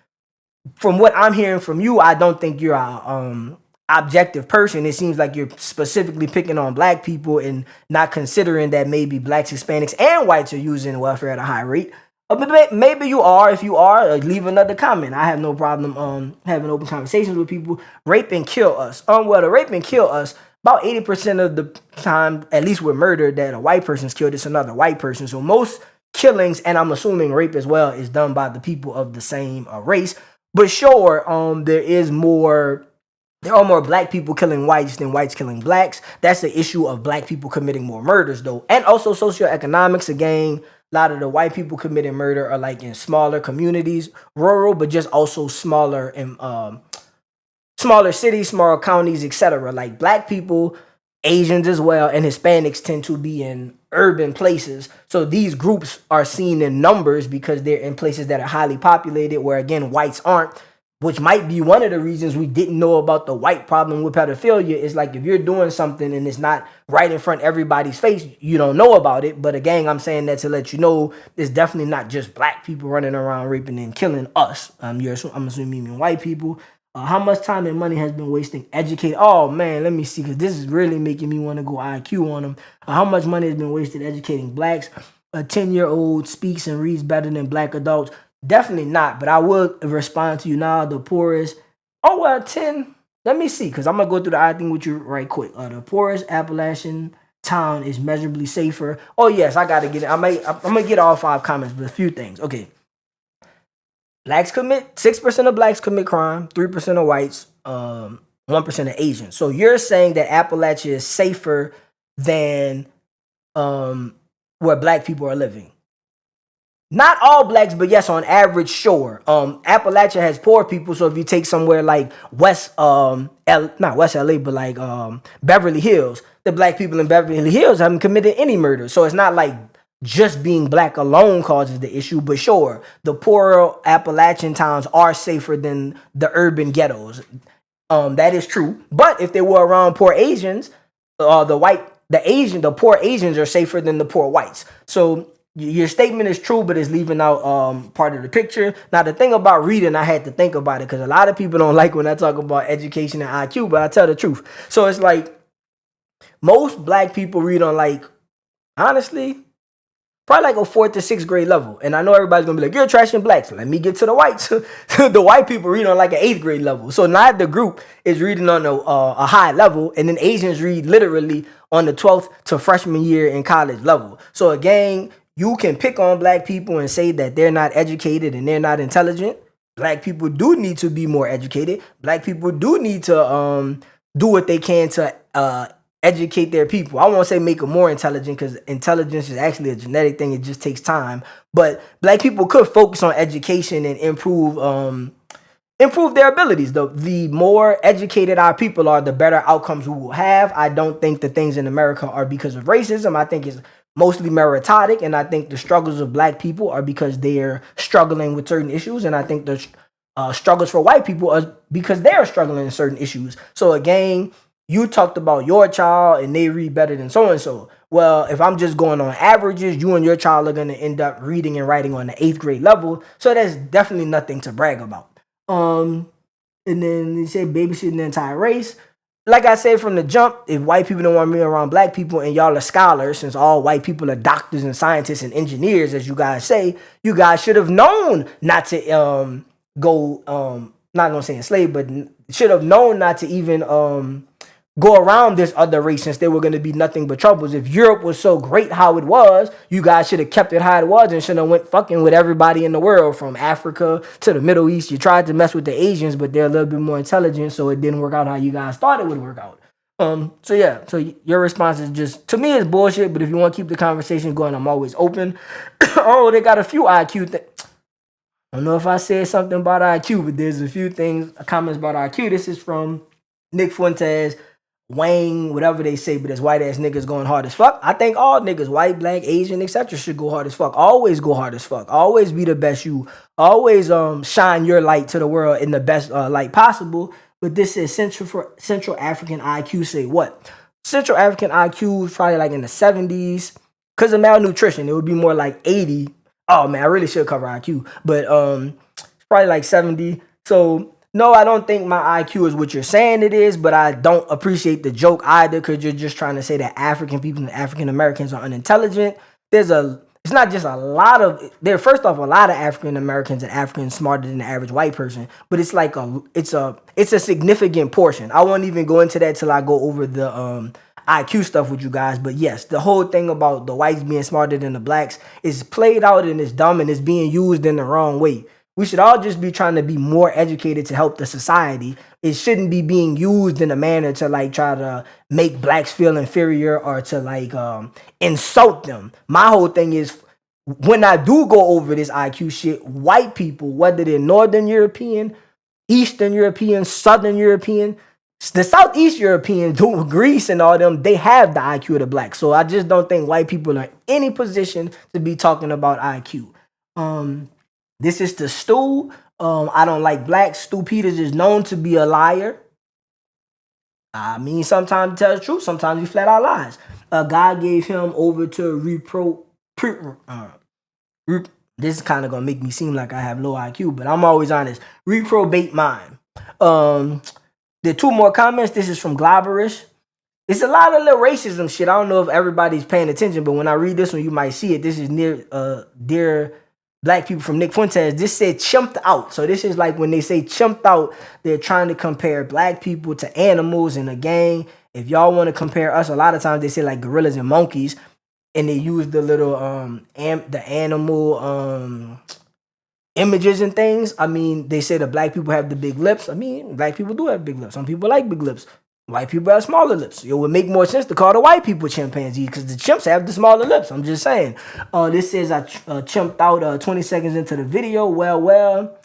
from what I'm hearing from you, I don't think you're a objective person. It seems like you're specifically picking on black people and not considering that maybe blacks, Hispanics, and whites are using welfare at a high rate. But maybe you are. If you are, leave another comment. I have no problem having open conversations with people. Rape and kill us. Well, to rape and kill us, about 80% of the time, at least with murder, that a white person's killed, it's another white person. So most killings, and I'm assuming rape as well, is done by the people of the same race. But sure, there are more black people killing whites than whites killing blacks. That's the issue of black people committing more murders, though. And also socioeconomics, again. A lot of the white people committing murder are like in smaller communities, rural, but just also smaller in smaller cities, smaller counties, etc. Like black people, Asians as well, and Hispanics tend to be in urban places. So these groups are seen in numbers because they're in places that are highly populated, where again, whites aren't, which might be one of the reasons we didn't know about the white problem with pedophilia. Is like, if you're doing something and it's not right in front of everybody's face, you don't know about it. But again, I'm saying that to let you know it's definitely not just black people running around raping and killing us. I'm assuming you mean white people. How much time and money has been wasting educating? Oh man, let me see, because this is really making me want to go IQ on them. How much money has been wasted educating blacks? A 10-year-old speaks and reads better than black adults. Definitely not, but I will respond to you now. The poorest, 10. Let me see, because I'm going to go through the I thing with you right quick. The poorest Appalachian town is measurably safer. Oh, yes, I got to get it. I'm going to get all 5 comments, but a few things. Okay. 6% of blacks commit crime, 3% of whites, 1% of Asians. So you're saying that Appalachia is safer than where black people are living. Not all blacks, but yes, on average, sure. Appalachia has poor people, so if you take somewhere like not West LA, but like Beverly Hills, the black people in Beverly Hills haven't committed any murder. So it's not like just being black alone causes the issue, but sure, the poorer Appalachian towns are safer than the urban ghettos. That is true. But if they were around poor Asians, the white the poor Asians are safer than the poor whites. So your statement is true, but it's leaving out part of the picture. Now, the thing about reading, I had to think about it because a lot of people don't like when I talk about education and IQ, but I tell the truth. So it's like most black people read on like, honestly, probably like a 4th to 6th grade level. And I know everybody's going to be like, you're trashing blacks. Let me get to the whites. The white people read on like an 8th grade level. So neither group is reading on a high level. And then Asians read literally on the 12th to freshman year in college level. So again, you can pick on black people and say that they're not educated and they're not intelligent. Black people do need to be more educated. Black people do need to do what they can to educate their people. I won't say make them more intelligent because intelligence is actually a genetic thing. It just takes time. But black people could focus on education and improve their abilities. The more educated our people are, the better outcomes we will have. I don't think the things in America are because of racism. I think it's mostly meritocratic, and I think the struggles of black people are because they're struggling with certain issues, and I think the struggles for white people are because they're struggling in certain issues. So again, you talked about your child and they read better than so-and-so. Well, if I'm just going on averages, you and your child are going to end up reading and writing on the 8th grade level. So that's definitely nothing to brag about. And then they say babysitting the entire race. Like I said from the jump, if white people don't want me around black people and y'all are scholars, since all white people are doctors and scientists and engineers, as you guys say, you guys should have known not to not going to say enslave, but should have known not to even go around this other race since there were going to be nothing but troubles. If Europe was so great how it was, you guys should have kept it how it was and should have went fucking with everybody in the world from Africa to the Middle East. You tried to mess with the Asians, but they're a little bit more intelligent, so it didn't work out how you guys thought it would work out. So your response is just, to me, it's bullshit, but if you want to keep the conversation going, I'm always open. Oh, they got a few IQ things. I don't know if I said something about IQ, but there's a few comments about IQ. This is from Nick Fuentes, Wang, whatever they say, but as white ass niggas going hard as fuck. I think all niggas, white, black, Asian, etc., should go hard as fuck. Always go hard as fuck. Always be the best you. Always shine your light to the world in the best light possible. But this is Central African IQ say what? Central African IQ is probably like in the 70s. Because of malnutrition, it would be more like 80. Oh man, I really should cover IQ. But it's probably like 70. So no, I don't think my IQ is what you're saying it is, but I don't appreciate the joke either because you're just trying to say that African people and African Americans are unintelligent. It's not just a lot of, first off, a lot of African Americans and Africans smarter than the average white person, but it's like it's a significant portion. I won't even go into that till I go over the IQ stuff with you guys, but yes, the whole thing about the whites being smarter than the blacks is played out and it's dumb and it's being used in the wrong way. We should all just be trying to be more educated to help the society. It shouldn't be being used in a manner to like try to make blacks feel inferior or to like insult them. My whole thing is when I do go over this IQ shit, white people, whether they're Northern European, Eastern European, Southern European, the Southeast Europeans, Greece and all them, they have the IQ of the black. So I just don't think white people are in any position to be talking about IQ. This is to Stu. I don't like blacks. Stu Peters is known to be a liar. I mean, sometimes he tells the truth. Sometimes he flat out lies. God gave him over to this is kind of going to make me seem like I have low IQ, but I'm always honest. Reprobate mind. There are 2 more comments. This is from Globberish. It's a lot of little racism shit. I don't know if everybody's paying attention, but when I read this one, you might see it. This is dear black people from Nick Fuentes. This said chimped out. So this is like when they say chimped out, they're trying to compare black people to animals in a gang. If y'all want to compare us, a lot of times they say like gorillas and monkeys, and they use the little the animal images and things. I mean, they say that black people have the big lips. I mean, black people do have big lips. Some people like big lips. White people have smaller lips. It would make more sense to call the white people chimpanzees because the chimps have the smaller lips. I'm just saying. This says I chimped out 20 seconds into the video. Well.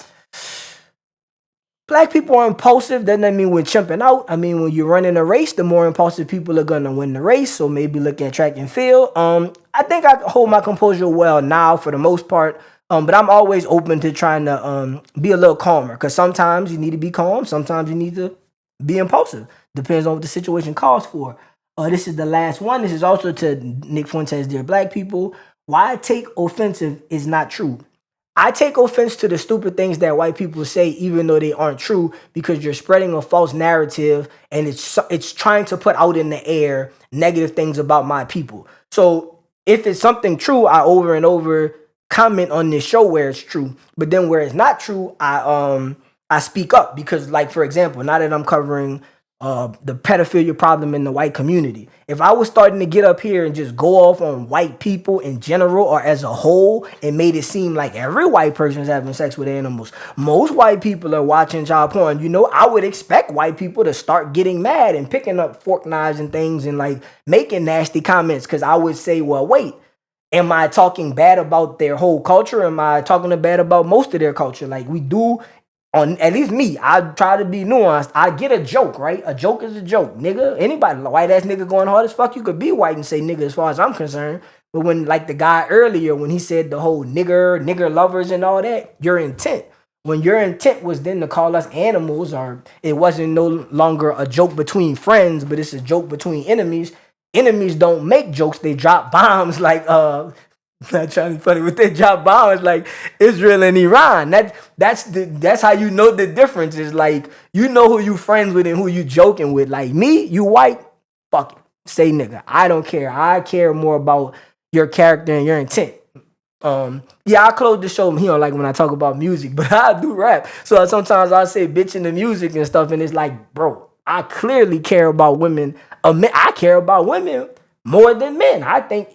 Black people are impulsive. That doesn't mean we're chimping out. I mean, when you're running a race, the more impulsive people are going to win the race. So maybe look at track and field. I think I hold my composure well now for the most part. But I'm always open to trying to be a little calmer because sometimes you need to be calm. Sometimes you need to be impulsive. Depends on what the situation calls for. This is the last one. This is also to Nick Fuentes, dear black people. Why I take offensive is not true. I take offense to the stupid things that white people say, even though they aren't true, because you're spreading a false narrative and it's trying to put out in the air negative things about my people. So if it's something true, I over and over comment on this show where it's true. But then where it's not true, I speak up because, like, for example, now that I'm covering the pedophilia problem in the white community, if I was starting to get up here and just go off on white people in general or as a whole and made it seem like every white person is having sex with animals, most white people are watching child porn, you know, I would expect white people to start getting mad and picking up fork knives and things and like making nasty comments, because I would say, well, wait, am I talking bad about their whole culture? Am I talking bad about most of their culture? Like, we do, on at least me, I try to be nuanced. I get a joke, right? A joke is a joke, nigga. Anybody, white ass nigga going hard as fuck, you could be white and say nigga as far as I'm concerned. But when, like the guy earlier, when he said the whole nigger lovers and all that, your intent. When your intent was then to call us animals, or it wasn't no longer a joke between friends, but it's a joke between enemies. Enemies don't make jokes, they drop bombs like not trying to be funny, but they drop bombs like Israel and Iran. That's how you know the difference. Is like, you know who you friends with and who you joking with. Like me, you white, fuck it, say nigga. I don't care. I care more about your character and your intent. Yeah, I close the show. He don't like when I talk about music, but I do rap. So sometimes I say bitch in the music and stuff, and it's like, bro, I clearly care about women. I care about women more than men. I think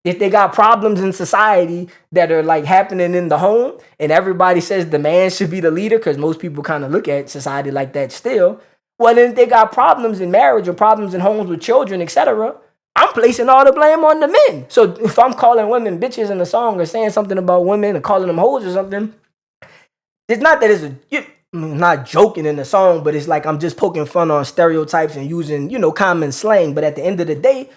if they got problems in society that are like happening in the home, and everybody says the man should be the leader, because most people kind of look at society like that still. Well, then if they got problems in marriage or problems in homes with children, etc., I'm placing all the blame on the men. So if I'm calling women bitches in a song or saying something about women or calling them hoes or something, it's not that I'm not joking in the song, but it's like I'm just poking fun on stereotypes and using, common slang. But at the end of the day,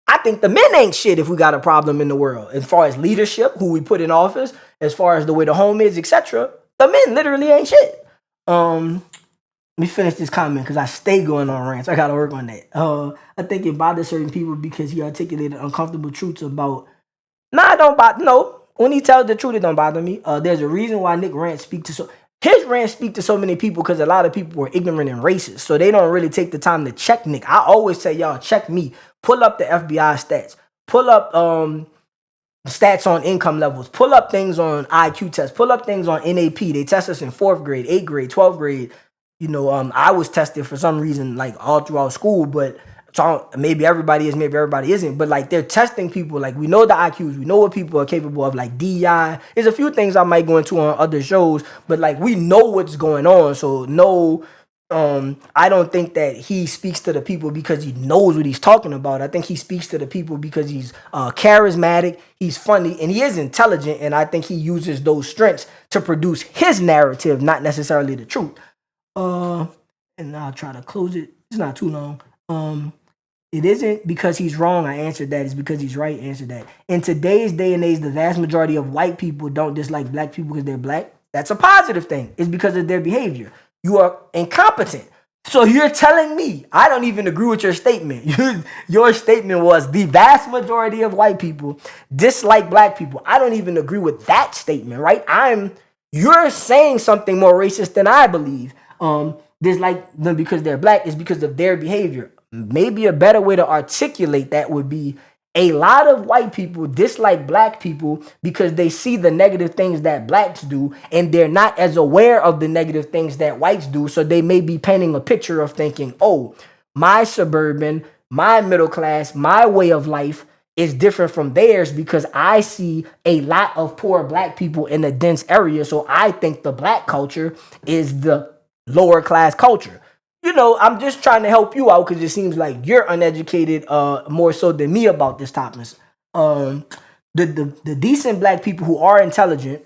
I think the men ain't shit if we got a problem in the world. As far as leadership, who we put in office, as far as the way the home is, etc., the men literally ain't shit. Let me finish this comment because I stay going on rants. I gotta work on that. I think it bothers certain people because he articulated uncomfortable truths about. It don't bother. No, when he tells the truth, it don't bother me. There's a reason why Nick rants speak to his rants speak to so many people, because a lot of people are ignorant and racist, so they don't really take the time to check Nick. I always say, y'all, check me. Pull up the FBI stats. Pull up stats on income levels. Pull up things on IQ tests. Pull up things on NAP. They test us in 4th grade, 8th grade, 12th grade. I was tested for some reason like all throughout school, but so maybe everybody is, maybe everybody isn't. But like, they're testing people. Like, we know the IQs. We know what people are capable of. Like DEI. There's a few things I might go into on other shows, but like, we know what's going on. So no, I don't think that he speaks to the people because he knows what he's talking about. I think he speaks to the people because he's charismatic, he's funny, and he is intelligent. And I think he uses those strengths to produce his narrative, not necessarily the truth. And I'll try to close it. It's not too long. It isn't because he's wrong, I answered that. It's because he's right, answered that. In today's day and age, the vast majority of white people don't dislike black people because they're black. That's a positive thing. It's because of their behavior. You are incompetent. So you're telling me, I don't even agree with your statement. Your statement was the vast majority of white people dislike black people. I don't even agree with that statement, right? You're saying something more racist than I believe. Dislike them because they're black is because of their behavior. Maybe a better way to articulate that would be, a lot of white people dislike black people because they see the negative things that blacks do, and they're not as aware of the negative things that whites do. So they may be painting a picture of thinking, oh, my suburban, my middle class, my way of life is different from theirs because I see a lot of poor black people in a dense area. So I think the black culture is the lower class culture. I'm just trying to help you out because it seems like you're uneducated more so than me about this topic. The decent black people who are intelligent,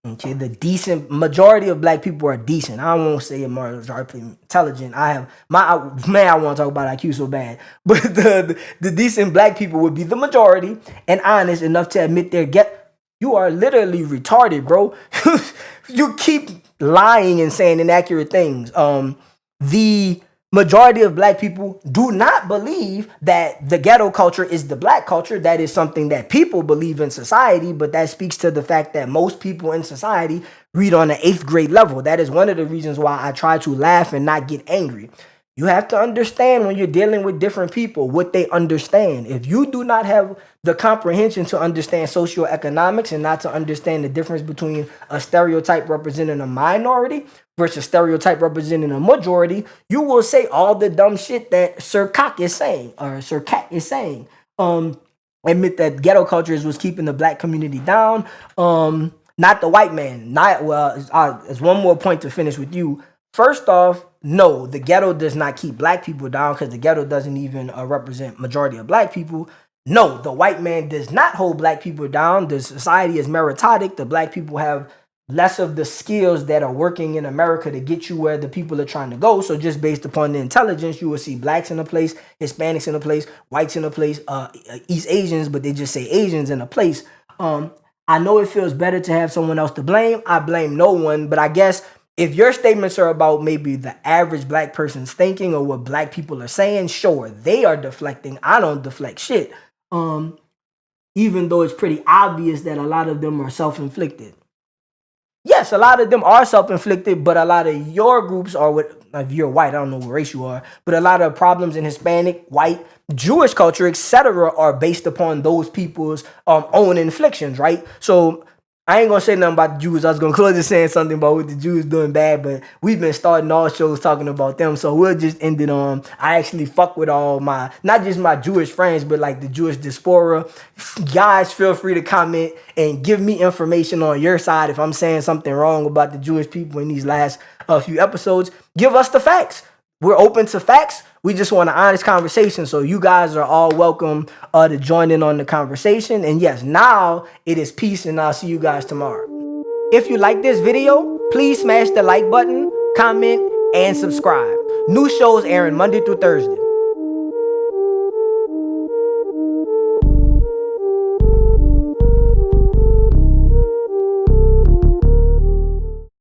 okay, the decent majority of black people are decent. I won't say majority intelligent. I want to talk about IQ so bad, but the decent black people would be the majority and honest enough to admit you are literally retarded, bro. You keep lying and saying inaccurate things. The majority of black people do not believe that the ghetto culture is the black culture. That is something that people believe in society, but that speaks to the fact that most people in society read on an 8th grade level. That is one of the reasons why I try to laugh and not get angry. You have to understand when you're dealing with different people what they understand. If you do not have the comprehension to understand socioeconomics and not to understand the difference between a stereotype representing a minority versus stereotype representing a majority, you will say all the dumb shit that Sir Cock is saying, or Sir Cat is saying. Admit that ghetto culture is what's keeping the black community down, not the white man. There's one more point to finish with you. First off, no, the ghetto does not keep black people down because the ghetto doesn't even represent majority of black people. No, the white man does not hold black people down. The society is meritocratic. The black people have less of the skills that are working in America to get you where the people are trying to go. So just based upon the intelligence, you will see blacks in a place, Hispanics in a place, whites in a place, East Asians, but they just say Asians in a place. I know it feels better to have someone else to blame. I blame no one, but I guess if your statements are about maybe the average black person's thinking or what black people are saying, sure, they are deflecting. I don't deflect shit. Even though it's pretty obvious that a lot of them are self-inflicted. Yes, a lot of them are self-inflicted, but a lot of your groups are if you're white, I don't know what race you are, but a lot of problems in Hispanic, white, Jewish culture, etc., are based upon those people's own inflictions, right? So I ain't gonna say nothing about the Jews. I was gonna close it saying something about what the Jews doing bad, but we've been starting all shows talking about them, so we'll just end it on. I actually fuck with all my, not just my Jewish friends, but like the Jewish diaspora. Guys, feel free to comment and give me information on your side if I'm saying something wrong about the Jewish people in these last few episodes. Give us the facts. We're open to facts. We just want an honest conversation. So you guys are all welcome to join in on the conversation. And yes, now it is peace, and I'll see you guys tomorrow. If you like this video, please smash the like button, comment, and subscribe. New shows airing Monday through Thursday.